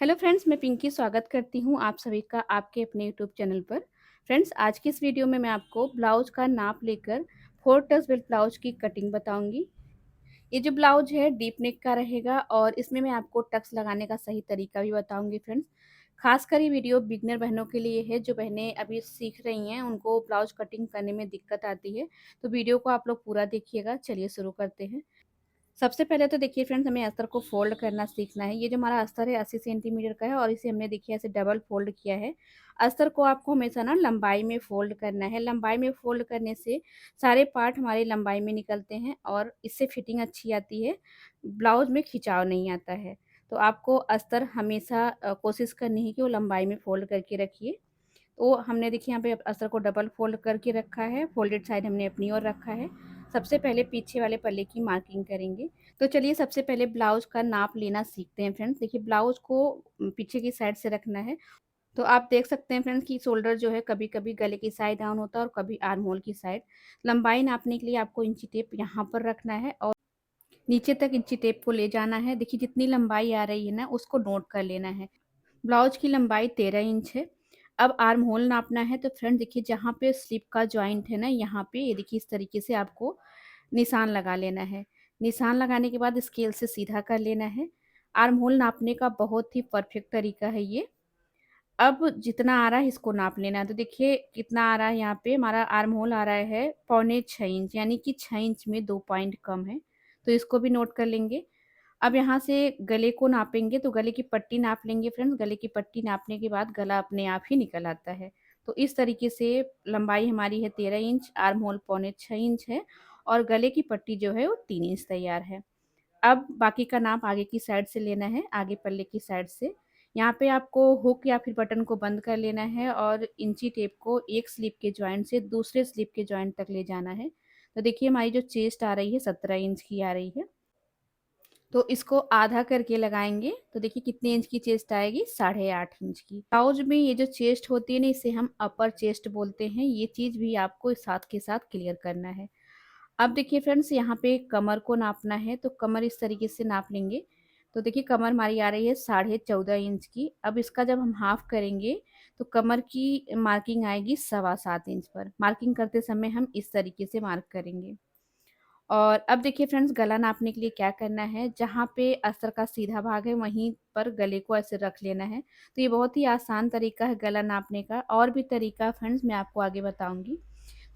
Hello friends, मैं पिंकी स्वागत करती हूँ आप सभी का आपके अपने यूट्यूब चैनल पर। फ्रेंड्स, आज की इस वीडियो में मैं आपको ब्लाउज का नाप लेकर 4 टक्स बेल्ट ब्लाउज की कटिंग बताऊंगी। ये जो ब्लाउज है डीप नेक का रहेगा और इसमें मैं आपको टक्स लगाने का सही तरीका भी बताऊंगी। फ्रेंड्स, खासकर ये वीडियो बिगनर बहनों के लिए है। जो बहनें अभी सीख रही हैं उनको ब्लाउज कटिंग करने में दिक्कत आती है, तो वीडियो को आप लोग पूरा देखिएगा। चलिए शुरू करते हैं। सबसे पहले तो देखिए फ्रेंड्स, हमें अस्तर को फोल्ड करना सीखना है। ये जो हमारा अस्तर है 80 सेंटीमीटर का है और इसे हमने देखिए ऐसे डबल फोल्ड किया है। अस्तर को आपको हमेशा ना लंबाई में फोल्ड करना है। लंबाई में फोल्ड करने से सारे पार्ट हमारे लंबाई में निकलते हैं और इससे फिटिंग अच्छी आती है, ब्लाउज में खिंचाव नहीं आता है। तो आपको अस्तर हमेशा कोशिश करनी है कि वो लंबाई में फोल्ड करके रखिए। तो हमने देखिए यहाँ पे अस्तर को डबल फोल्ड करके रखा है, फोल्डेड साइड हमने अपनी ओर रखा है। सबसे पहले पीछे वाले पल्ले की मार्किंग करेंगे। तो चलिए सबसे पहले ब्लाउज का नाप लेना सीखते हैं। फ्रेंड्स, देखिए ब्लाउज को पीछे की साइड से रखना है। तो आप देख सकते हैं फ्रेंड्स कि शोल्डर जो है कभी कभी गले की साइड डाउन होता है और कभी आर्म होल की साइड। लंबाई नापने के लिए आपको इंची टेप यहाँ पर रखना है और नीचे तक इंची टेप को ले जाना है। देखिए जितनी लंबाई आ रही है ना उसको नोट कर लेना है। ब्लाउज की लंबाई 13 इंच है। अब आर्म होल नापना है। तो फ्रेंड देखिए जहाँ पे स्लिप का जॉइंट है ना, यहाँ पे ये देखिए इस तरीके से आपको निशान लगा लेना है। निशान लगाने के बाद स्केल से सीधा कर लेना है। आर्म होल नापने का बहुत ही परफेक्ट तरीका है ये। अब जितना आ रहा है इसको नाप लेना है। तो देखिए कितना आ रहा है, यहाँ पे हमारा आर्म होल आ रहा है 6.25 इंच, यानी कि 6 इंच में 2 पॉइंट कम है। तो इसको भी नोट कर लेंगे। अब यहाँ से गले को नापेंगे तो गले की पट्टी नाप लेंगे। फ्रेंड्स, गले की पट्टी नापने के बाद गला अपने आप ही निकल आता है। तो इस तरीके से लंबाई हमारी है 13 इंच, आर्म होल 6.25 इंच है और गले की पट्टी जो है वो 3 इंच तैयार है। अब बाकी का नाप आगे की साइड से लेना है, आगे पल्ले की साइड से। यहाँ पे आपको हुक या फिर बटन को बंद कर लेना है और इंची टेप को एक स्लिप के जॉइंट से दूसरे स्लिप के जॉइंट तक ले जाना है। तो देखिए हमारी जो चेस्ट आ रही है 17 इंच की आ रही है। तो इसको आधा करके लगाएंगे तो देखिए कितने इंच की चेस्ट आएगी, 8.5 इंच की। ब्लाउज में ये जो चेस्ट होती है ना, इसे हम अपर चेस्ट बोलते हैं। ये चीज भी आपको साथ के साथ क्लियर करना है। अब देखिए फ्रेंड्स, यहाँ पे कमर को नापना है। तो कमर इस तरीके से नाप लेंगे। तो देखिए कमर हमारी आ रही है 14.5 इंच की। अब इसका जब हम हाफ करेंगे तो कमर की मार्किंग आएगी 7.25 इंच पर। मार्किंग करते समय हम इस तरीके से मार्क करेंगे। और अब देखिए फ्रेंड्स, गला नापने के लिए क्या करना है, जहाँ पे अस्तर का सीधा भाग है वहीं पर गले को ऐसे रख लेना है। तो ये बहुत ही आसान तरीका है गला नापने का। और भी तरीका फ्रेंड्स मैं आपको आगे बताऊंगी।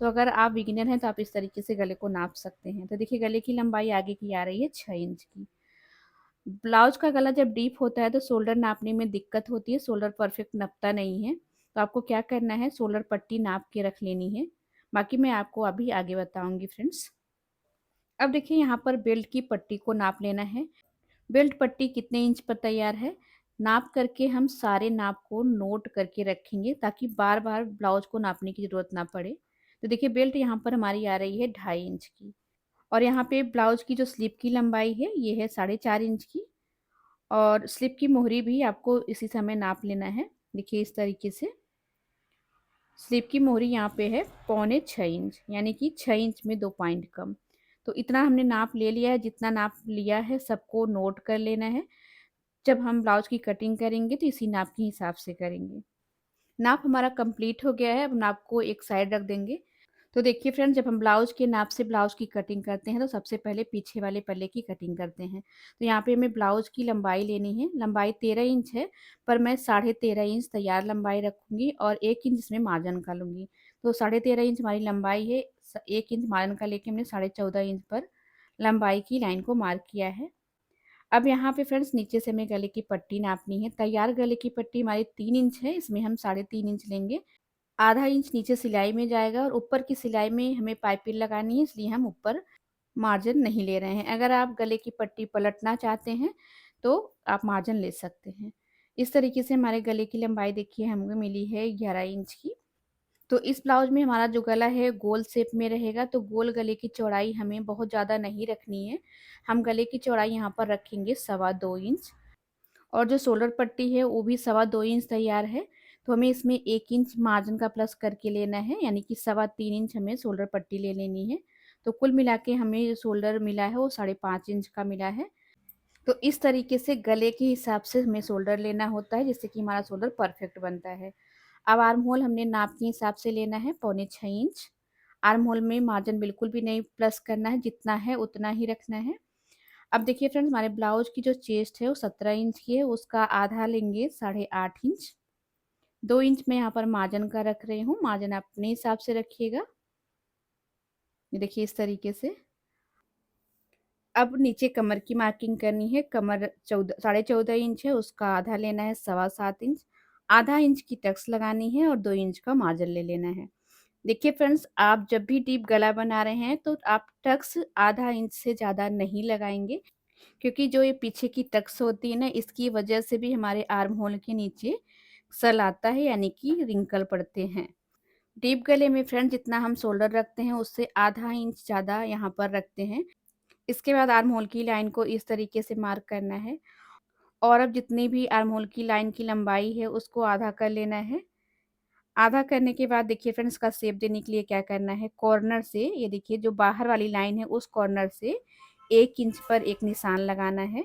तो अगर आप बिगिनर हैं तो आप इस तरीके से गले को नाप सकते हैं। तो देखिए गले की लंबाई आगे की आ रही है 6 इंच की। ब्लाउज का गला जब डीप होता है तो शोल्डर नापने में दिक्कत होती है, शोल्डर परफेक्ट नपता नहीं है। तो आपको क्या करना है, शोल्डर पट्टी नाप के रख लेनी है। बाकी मैं आपको अभी आगे बताऊंगी फ्रेंड्स। अब देखिए यहाँ पर बेल्ट की पट्टी को नाप लेना है। बेल्ट पट्टी कितने इंच पर तैयार है, नाप करके हम सारे नाप को नोट करके रखेंगे ताकि बार बार ब्लाउज को नापने की ज़रूरत ना पड़े। तो देखिए बेल्ट यहाँ पर हमारी आ रही है 2.5 इंच की। और यहाँ पे ब्लाउज की जो स्लिप की लंबाई है ये है 4.5 इंच की। और स्लिप की मोहरी भी आपको इसी समय नाप लेना है। देखिए इस तरीके से स्लीव की मोहरी यहाँ पे है 6.25 इंच, यानी कि 6 इंच में 2 पॉइंट कम। तो इतना हमने नाप ले लिया है। जितना नाप लिया है सबको नोट कर लेना है। जब हम ब्लाउज की कटिंग करेंगे तो इसी नाप के हिसाब से करेंगे। नाप हमारा कंप्लीट हो गया है। अब नाप को एक साइड रख देंगे। तो देखिए फ्रेंड, जब हम ब्लाउज के नाप से ब्लाउज की कटिंग करते हैं तो सबसे पहले पीछे वाले पल्ले की कटिंग करते हैं। तो यहाँ पे हमें ब्लाउज की लंबाई लेनी है। लंबाई 13 इंच है, पर मैं 13.5 इंच तैयार लंबाई रखूंगी और 1 इंच इसमें मार्जिन का लूंगी। तो 13.5 इंच हमारी लंबाई है। 1 इंच मार्जिन का लेके हमने 14.5 इंच पर लंबाई की लाइन को मार्क किया है। अब यहाँ पे फ्रेंड्स नीचे से हमें गले की पट्टी नापनी है। तैयार गले की पट्टी हमारी 3 इंच है, इसमें हम 3.5 इंच लेंगे। ½ इंच नीचे सिलाई में जाएगा और ऊपर की सिलाई में हमें पाइपिंग लगानी है, इसलिए हम ऊपर मार्जिन नहीं ले रहे हैं। अगर आप गले की पट्टी पलटना चाहते हैं तो आप मार्जिन ले सकते हैं। इस तरीके से हमारे गले की लंबाई देखिए हमें मिली है 11 इंच की। तो इस ब्लाउज में हमारा जो गला है गोल शेप में रहेगा। तो गोल गले की चौड़ाई हमें बहुत ज़्यादा नहीं रखनी है। हम गले की चौड़ाई यहाँ पर रखेंगे 2.25 इंच। और जो शोल्डर पट्टी है वो भी 2.25 इंच तैयार है। तो हमें इसमें 1 इंच मार्जिन का प्लस करके लेना है, यानी कि 3.25 इंच हमें शोल्डर पट्टी ले लेनी है। तो कुल मिला के हमें जो शोल्डर मिला है वो 5.5 इंच का मिला है। तो इस तरीके से गले के हिसाब से हमें शोल्डर लेना होता है, जिससे कि हमारा शोल्डर परफेक्ट बनता है। अब आर्म होल हमने नाप के हिसाब से लेना है, पौने 6 इंच। आर्म होल में मार्जिन बिल्कुल भी नहीं प्लस करना है, जितना है उतना ही रखना है। अब देखिए फ्रेंड्स, हमारे ब्लाउज की जो चेस्ट है वो 17 इंच की है, उसका आधा लेंगे 8.5 इंच। 2 इंच मैं यहाँ पर मार्जिन का रख रही हूँ, मार्जिन अपने हिसाब से रखिएगा। ये देखिए इस तरीके से। अब नीचे कमर की मार्किंग करनी है। कमर 14.5 इंच है, उसका आधा लेना है 7.25 इंच। आधा इंच की टक्स लगानी है और 2 इंच का मार्जिन ले लेना है। देखिए फ्रेंड्स, आप जब भी डीप गला बना रहे हैं तो आप टक्स आधा इंच से ज़्यादा नहीं लगाएंगे, क्योंकि जो ये पीछे की टक्स होती है ना, इसकी वजह से भी हमारे आर्म होल के नीचे सल आता है, यानी कि रिंकल पड़ते हैं। डीप गले में फ्रेंड जितना हम शोल्डर रखते हैं उससे आधा इंच ज़्यादा यहाँ पर रखते हैं। इसके बाद आर्म होल की लाइन को इस तरीके से मार्क करना है और अब जितनी भी आर्म होल की लाइन की लंबाई है उसको आधा कर लेना है। आधा करने के बाद देखिए फ्रेंड्स, इसका शेप देने के लिए क्या करना है, कॉर्नर से ये देखिए जो बाहर वाली लाइन है उस कॉर्नर से 1 इंच पर एक निशान लगाना है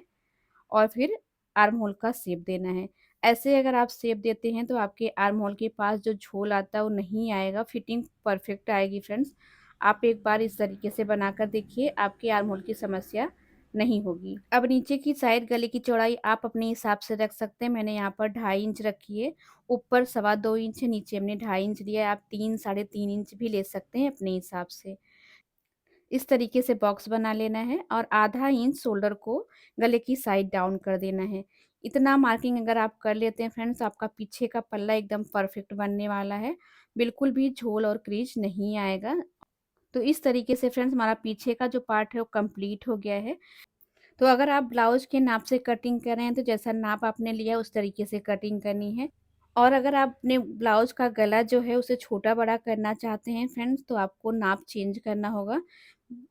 और फिर आर्म होल का शेप देना है। ऐसे अगर आप शेप देते हैं तो आपके आर्म होल के पास जो झोल आता है वो नहीं आएगा, फिटिंग परफेक्ट आएगी फ्रेंड्स। आप एक बार इस तरीके से बनाकर देखिए, आपके आर्म होल की समस्या नहीं होगी। अब नीचे की साइड गले की चौड़ाई आप अपने हिसाब से रख सकते हैं। मैंने यहाँ पर 2.5 इंच रखी है, ऊपर 2.25 इंच है, नीचे हमने 2.5 इंच लिया है। आप 3 साढ़े 3 इंच भी ले सकते हैं अपने हिसाब से। इस तरीके से बॉक्स बना लेना है और आधा इंच शोल्डर को गले की साइड डाउन कर देना है। इतना मार्किंग अगर आप कर लेते हैं फ्रेंड्स, आपका पीछे का पल्ला एकदम परफेक्ट बनने वाला है, बिल्कुल भी झोल और क्रीज नहीं आएगा। तो इस तरीके से फ्रेंड्स हमारा पीछे का जो पार्ट है वो कंप्लीट हो गया है। तो अगर आप ब्लाउज के नाप से कटिंग कर रहे हैं तो जैसा नाप आपने लिया उस तरीके से कटिंग करनी है। और अगर आप अपने ब्लाउज का गला जो है उसे छोटा बड़ा करना चाहते हैं फ्रेंड्स, तो आपको नाप चेंज करना होगा।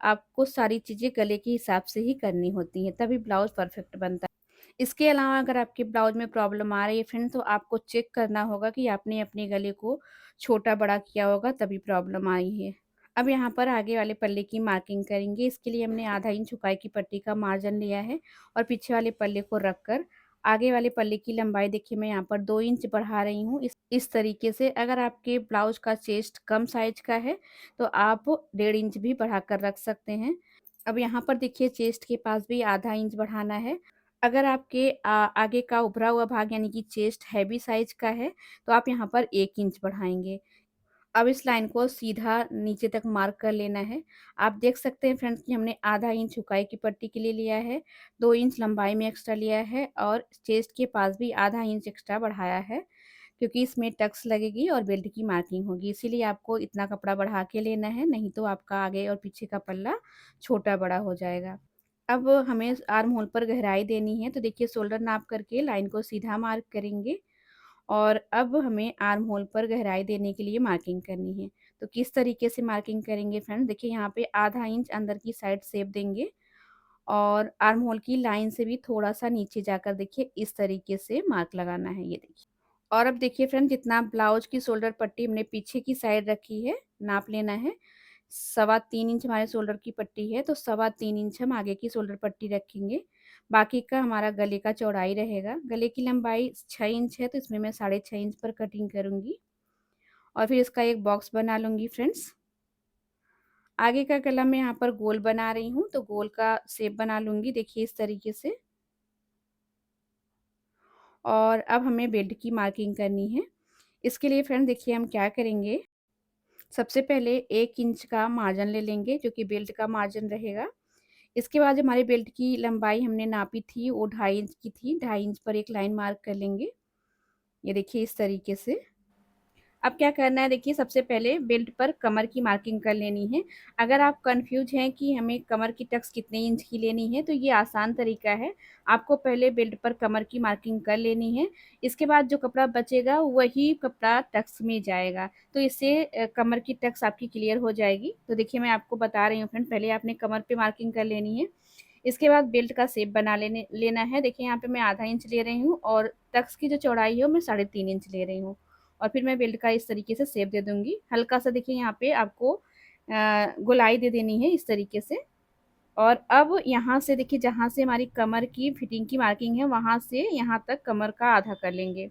आपको सारी चीज़ें गले के हिसाब से ही करनी होती हैं, तभी ब्लाउज परफेक्ट बनता है। इसके अलावा अगर आपके ब्लाउज में प्रॉब्लम आ रही है फ्रेंड्स, तो आपको चेक करना होगा कि आपने अपने गले को छोटा बड़ा किया होगा तभी प्रॉब्लम आई है। अब यहाँ पर आगे वाले पल्ले की मार्किंग करेंगे। इसके लिए हमने आधा इंच चौड़ाई की पट्टी का मार्जिन लिया है और पीछे वाले पल्ले को रखकर आगे वाले पल्ले की लंबाई देखिए मैं यहाँ पर 2 इंच बढ़ा रही हूँ। इस तरीके से अगर आपके ब्लाउज का चेस्ट कम साइज का है तो आप 1.5 इंच भी बढ़ाकर रख सकते हैं। अब यहाँ पर देखिए चेस्ट के पास भी आधा इंच बढ़ाना है। अगर आपके आगे का उभरा हुआ भाग यानी कि चेस्ट हैवी साइज का है तो आप यहाँ पर 1 इंच बढ़ाएँगे। अब इस लाइन को सीधा नीचे तक मार्क कर लेना है। आप देख सकते हैं फ्रेंड्स कि हमने आधा इंच हुकाई की पट्टी के लिए लिया है, 2 इंच लंबाई में एक्स्ट्रा लिया है और चेस्ट के पास भी आधा इंच एक्स्ट्रा बढ़ाया है, क्योंकि इसमें टक्स लगेगी और बेल्ट की मार्किंग होगी। इसीलिए आपको इतना कपड़ा बढ़ा के लेना है, नहीं तो आपका आगे और पीछे का पल्ला छोटा-बड़ा हो जाएगा। अब हमें आर्म होल पर गहराई देनी है, तो देखिए शोल्डर नाप करके लाइन को सीधा मार्क करेंगे और अब हमें आर्म होल पर गहराई देने के लिए मार्किंग करनी है। तो किस तरीके से मार्किंग करेंगे फ्रेंड, देखिए यहाँ पे आधा इंच अंदर की साइड शेप देंगे और आर्म होल की लाइन से भी थोड़ा-सा नीचे जाकर देखिए इस तरीके से मार्क लगाना है, ये देखिए। और अब देखिए फ्रेंड, जितना ब्लाउज की शोल्डर पट्टी हमने पीछे की साइड रखी है, नाप लेना है। 3.25 इंच हमारे शोल्डर की पट्टी है, तो 3.25 इंच हम आगे की शोल्डर पट्टी रखेंगे। बाकी का हमारा गले का चौड़ाई रहेगा। गले की लंबाई 6 इंच है, तो इसमें मैं 6.5 इंच पर कटिंग करूँगी और फिर इसका एक बॉक्स बना लूँगी फ्रेंड्स। आगे का गला मैं यहाँ पर गोल बना रही हूँ, तो गोल का शेप बना लूँगी देखिए इस तरीके से। और अब हमें बेल्ट की मार्किंग करनी है। इसके लिए फ्रेंड देखिए हम क्या करेंगे, सबसे पहले 1 इंच का मार्जिन ले लेंगे जो कि बेल्ट का मार्जिन रहेगा। इसके बाद जो हमारी बेल्ट की लंबाई हमने नापी थी वो 2.5 इंच की थी, 2.5 इंच पर एक लाइन मार्क कर लेंगे। ये देखिए इस तरीके से। अब क्या करना है, देखिए सबसे पहले बेल्ट पर कमर की मार्किंग कर लेनी है। अगर आप कन्फ्यूज़ हैं कि हमें कमर की टक्स कितने इंच की लेनी है, तो ये आसान तरीका है। आपको पहले बेल्ट पर कमर की मार्किंग कर लेनी है, इसके बाद जो कपड़ा बचेगा वही कपड़ा टक्स में जाएगा। तो इससे कमर की टक्स आपकी क्लियर हो जाएगी। तो देखिए मैं आपको बता रही हूँ फ्रेंड, पहले आपने कमर पे मार्किंग कर लेनी है। इसके बाद बेल्ट का शेप बना लेना है। देखिए यहाँ पे मैं आधा इंच ले रही हूँ और टक्स की जो चौड़ाई है वो मैं 3.5 इंच ले रही हूँ और फिर मैं बेल्ट का इस तरीके से शेप दे दूँगी। हल्का सा देखिए यहाँ पे आपको गोलाई दे देनी है इस तरीके से और अब यहाँ से देखिए, जहाँ से हमारी कमर की फिटिंग की मार्किंग है वहाँ से यहाँ तक कमर का आधा कर लेंगे।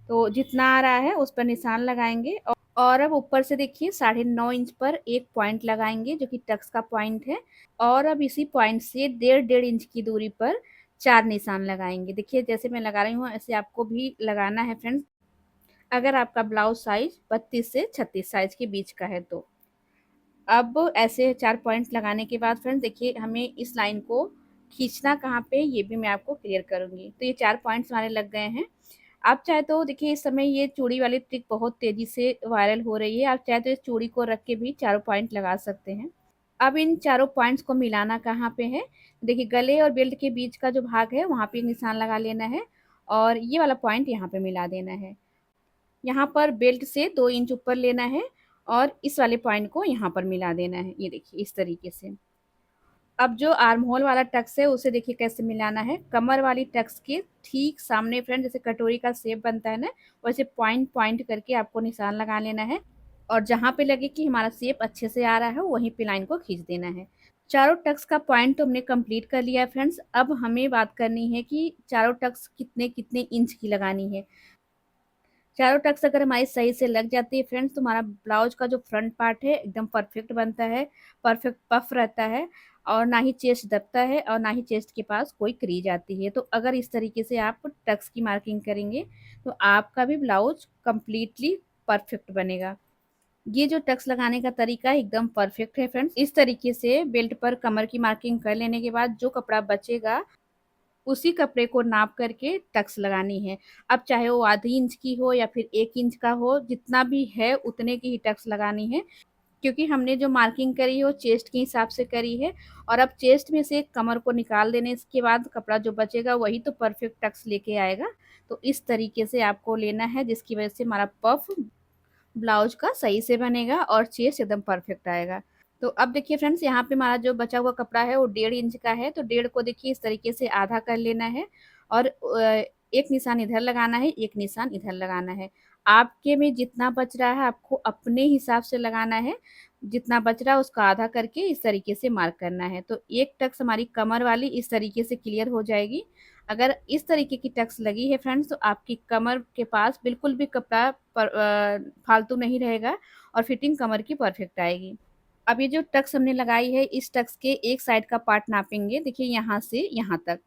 तो जितना आ रहा है उस पर निशान लगाएंगे। और अब ऊपर से देखिए 9.5 इंच पर एक पॉइंट लगाएंगे जो कि टक्स का पॉइंट है। और अब इसी पॉइंट से 1.5 इंच की दूरी पर 4 निशान लगाएंगे। देखिए जैसे मैं लगा रही हूँ ऐसे आपको भी लगाना है फ्रेंड्स, अगर आपका ब्लाउज साइज 32 से 36 साइज के बीच का है तो। अब ऐसे 4 पॉइंट्स लगाने के बाद फ्रेंड्स देखिए हमें इस लाइन को खींचना कहाँ पे, ये भी मैं आपको क्लियर करूंगी। तो ये 4 पॉइंट्स हमारे लग गए हैं। आप चाहे तो देखिए इस समय ये चूड़ी वाली ट्रिक बहुत तेजी से वायरल हो रही है, आप चाहे तो इस चूड़ी को रख के भी चारों पॉइंट लगा सकते हैं। अब इन चारों पॉइंट्स को मिलाना कहाँ पे है, देखिए गले और बेल्ट के बीच का जो भाग है वहाँ पे एक निशान लगा लेना है और ये वाला पॉइंट यहाँ पे मिला देना है। यहाँ पर बेल्ट से 2 इंच ऊपर लेना है और इस वाले पॉइंट को यहाँ पर मिला देना है, ये देखिए इस तरीके से। अब जो आर्म होल वाला टक्स है उसे देखिए कैसे मिलाना है, कमर वाली टक्स के ठीक सामने फ्रेंड, जैसे कटोरी का शेप बनता है ना, वैसे पॉइंट पॉइंट करके आपको निशान लगा लेना है और जहाँ पे लगे कि हमारा शेप अच्छे से आ रहा है वहीं पे लाइन को खींच देना है। चारों टक्स का पॉइंट तो हमने कंप्लीट कर लिया है फ्रेंड्स। अब हमें बात करनी है कि चारों टक्स कितने कितने इंच की लगानी है। चारों टक्स अगर हमारी सही से लग जाती है फ्रेंड्स तो हमारा ब्लाउज का जो फ्रंट पार्ट है एकदम परफेक्ट बनता है, परफेक्ट पफ रहता है और ना ही चेस्ट दबता है और ना ही चेस्ट के पास कोई क्रीज आती है। तो अगर इस तरीके से आप टक्स की मार्किंग करेंगे तो आपका भी ब्लाउज कंप्लीटली परफेक्ट बनेगा। ये जो टक्स लगाने का तरीका है एकदम परफेक्ट है फ्रेंड्स। इस तरीके से बेल्ट पर कमर की मार्किंग कर लेने के बाद जो कपड़ा बचेगा उसी कपड़े को नाप करके टक्स लगानी है। अब चाहे वो आधी इंच की हो या फिर 1 इंच का हो, जितना भी है उतने की ही टक्स लगानी है, क्योंकि हमने जो मार्किंग करी है वो चेस्ट के हिसाब से करी है। और अब चेस्ट में से कमर को निकाल देने के बाद कपड़ा जो बचेगा वही तो परफेक्ट टक्स लेके आएगा। तो इस तरीके से आपको लेना है जिसकी वजह से हमारा पफ ब्लाउज का सही से बनेगा और चेस्ट एकदम परफेक्ट आएगा। तो अब देखिए फ्रेंड्स यहाँ पे हमारा जो बचा हुआ कपड़ा है वो 1.5 इंच का है, तो 1.5 को देखिए इस तरीके से आधा कर लेना है और एक निशान इधर लगाना है, एक निशान इधर लगाना है। आपके में जितना बच रहा है आपको अपने हिसाब से लगाना है, जितना बच रहा है उसका आधा करके इस तरीके से मार्क करना है। तो एक टक्स हमारी कमर वाली इस तरीके से क्लियर हो जाएगी। अगर इस तरीके की टक्स लगी है फ्रेंड्स तो आपकी कमर के पास बिल्कुल भी कपड़ा फालतू नहीं रहेगा और फिटिंग कमर की परफेक्ट आएगी। अब ये जो टक्स हमने लगाई है इस टक्स के एक साइड का पार्ट नापेंगे, देखिए यहाँ से यहाँ तक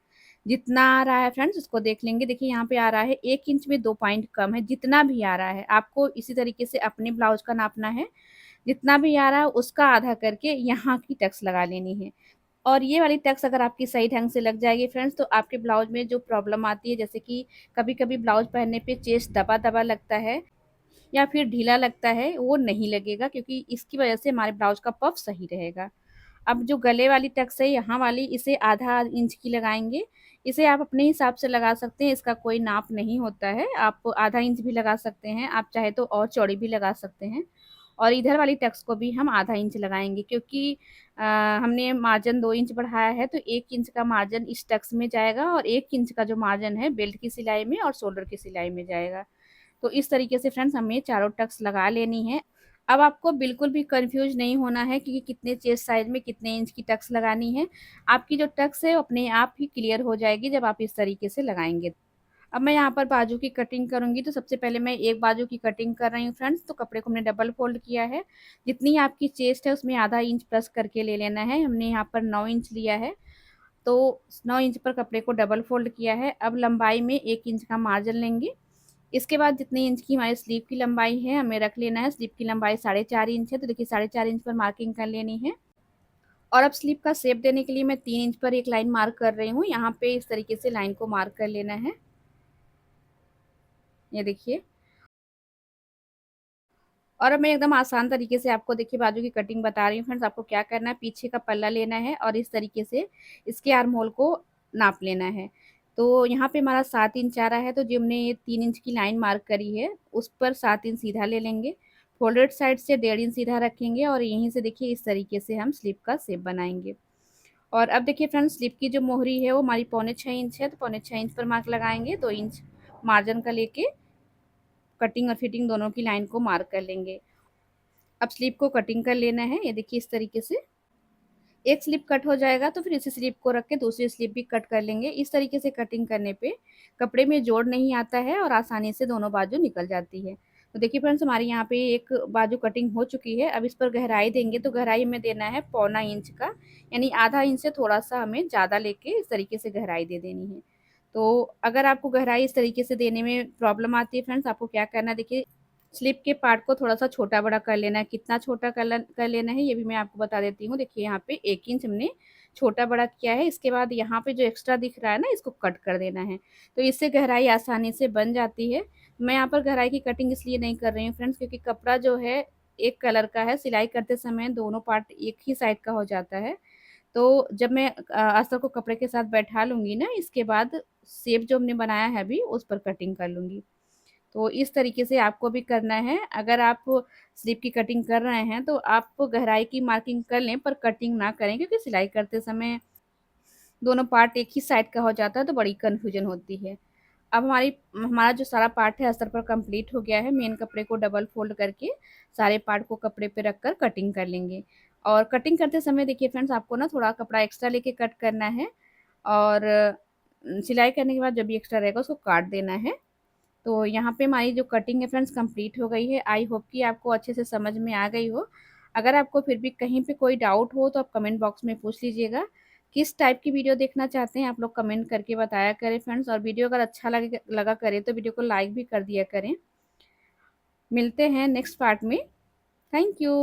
जितना आ रहा है फ्रेंड्स उसको देख लेंगे। देखिए यहाँ पे आ रहा है 1 इंच में 2 पॉइंट कम है, जितना भी आ रहा है आपको इसी तरीके से अपने ब्लाउज का नापना है। जितना भी आ रहा है उसका आधा करके यहाँ की टक्स लगा लेनी है। और ये वाली टक्स अगर आपकी सही ढंग से लग जाएगी फ्रेंड्स तो आपके ब्लाउज में जो प्रॉब्लम आती है, जैसे कि कभी कभी ब्लाउज पहनने पे चेस्ट दबा दबा लगता है या फिर ढीला लगता है, वो नहीं लगेगा, क्योंकि इसकी वजह से हमारे ब्लाउज का पफ सही रहेगा। अब जो गले वाली टक्स है यहाँ वाली, इसे आधा इंच की लगाएंगे। इसे आप अपने हिसाब से लगा सकते हैं, इसका कोई नाप नहीं होता है, आप आधा इंच भी लगा सकते हैं, आप चाहे तो और चौड़ी भी लगा सकते हैं। और इधर वाली टक्स को भी हम आधा इंच लगाएंगे, क्योंकि हमने मार्जिन 2 इंच बढ़ाया है तो 1 इंच का मार्जिन इस टक्स में जाएगा और 1 इंच का जो मार्जिन है बेल्ट की सिलाई में और शोल्डर की सिलाई में जाएगा। तो इस तरीके से फ्रेंड्स हमें चारों टक्स लगा लेनी है। अब आपको बिल्कुल भी कंफ्यूज नहीं होना है कि कितने चेस्ट साइज में कितने इंच की टक्स लगानी है। आपकी जो टक्स है अपने आप ही क्लियर हो जाएगी जब आप इस तरीके से लगाएंगे। अब मैं यहाँ पर बाजू की कटिंग करूंगी, तो सबसे पहले मैं एक बाजू की कटिंग कर रही हूँ फ्रेंड्स। तो कपड़े को हमने डबल फोल्ड किया है, जितनी आपकी चेस्ट है उसमें आधा इंच प्लस करके ले लेना है। हमने यहाँ पर 9 इंच लिया है, तो 9 इंच पर कपड़े को डबल फोल्ड किया है। अब लंबाई में 1 इंच का मार्जिन लेंगे। इसके बाद जितनी इंच की हमारी स्लीव की लंबाई है हमें रख लेना है। स्लीव की लंबाई 4.5 इंच है, तो देखिए 4.5 इंच पर मार्किंग कर लेनी है। और अब स्लीव का शेप देने के लिए मैं 3 इंच पर एक लाइन मार्क कर रही हूँ, यहाँ पे इस तरीके से लाइन को मार्क कर लेना है, ये देखिए। और अब मैं एकदम आसान तरीके से आपको देखिए बाजू की कटिंग बता रही हूँ फ्रेंड्स। आपको क्या करना है, पीछे का पल्ला लेना है और इस तरीके से इसके आर्म होल को नाप लेना है। तो यहाँ पे हमारा 7 इंच आ रहा है, तो जो हमने ये 3 इंच की लाइन मार्क करी है उस पर 7 इंच सीधा ले लेंगे। फोल्डेड साइड से 1.5 इंच सीधा रखेंगे और यहीं से देखिए इस तरीके से हम स्लिप का शेप बनाएंगे। और अब देखिए फ्रेंड्स स्लिप की जो मोहरी है वो हमारी 6.25 इंच है, तो 6.25 इंच पर मार्क लगाएंगे। 2 इंच मार्जिन का लेके कटिंग और फिटिंग दोनों की लाइन को मार्क कर लेंगे। अब स्लीव को कटिंग कर लेना है, ये देखिए इस तरीके से। एक स्लिप कट हो जाएगा तो फिर इसी स्लिप को रख के दूसरी स्लिप भी कट कर लेंगे। इस तरीके से कटिंग करने पे कपड़े में जोड़ नहीं आता है और आसानी से दोनों बाजू निकल जाती है। तो देखिए फ्रेंड्स, हमारी यहाँ पे एक बाजू कटिंग हो चुकी है। अब इस पर गहराई देंगे, तो गहराई हमें देना है 1/4 इंच का, यानी आधा इंच से थोड़ा-सा हमें ज़्यादा लेके इस तरीके से गहराई दे देनी है। तो अगर आपको गहराई इस तरीके से देने में प्रॉब्लम आती है फ्रेंड्स, आपको क्या करना है, देखिए स्लिप के पार्ट को थोड़ा-सा छोटा-बड़ा कर लेना है। कितना छोटा कर लेना है ये भी मैं आपको बता देती हूँ। देखिए यहाँ पे 1 इंच हमने छोटा-बड़ा किया है। इसके बाद यहाँ पे जो एक्स्ट्रा दिख रहा है ना, इसको कट कर देना है। तो इससे गहराई आसानी से बन जाती है। मैं यहाँ पर गहराई की कटिंग इसलिए नहीं कर रही हूँ फ्रेंड्स, क्योंकि कपड़ा जो है एक कलर का है, सिलाई करते समय दोनों पार्ट एक ही साइड का हो जाता है। तो जब मैं अस्तर को कपड़े के साथ बैठा लूँगी ना, इसके बाद शेप जो हमने बनाया है अभी, उस पर कटिंग कर लूँगी। तो इस तरीके से आपको भी करना है। अगर आप स्लीव की कटिंग कर रहे हैं तो आप गहराई की मार्किंग कर लें, पर कटिंग ना करें, क्योंकि सिलाई करते समय दोनों पार्ट एक ही साइड का हो जाता है तो बड़ी कन्फ्यूजन होती है। अब हमारा जो सारा पार्ट है अस्तर पर कंप्लीट हो गया है। मेन कपड़े को डबल फोल्ड करके सारे पार्ट को कपड़े पे रखकर कटिंग कर लेंगे। और कटिंग करते समय देखिए फ्रेंड्स, आपको ना थोड़ा कपड़ा एक्स्ट्रा लेके कट करना है, और सिलाई करने के बाद जो भी एक्स्ट्रा रहेगा उसको काट देना है। तो यहाँ पे हमारी जो कटिंग है फ्रेंड्स कंप्लीट हो गई है। आई होप कि आपको अच्छे से समझ में आ गई हो। अगर आपको फिर भी कहीं पे कोई डाउट हो तो आप कमेंट बॉक्स में पूछ लीजिएगा। किस टाइप की वीडियो देखना चाहते हैं आप लोग कमेंट करके बताया करें फ्रेंड्स, और वीडियो अगर अच्छा लगा करे तो वीडियो को लाइक भी कर दिया करें। मिलते हैं नेक्स्ट पार्ट में। Thank you.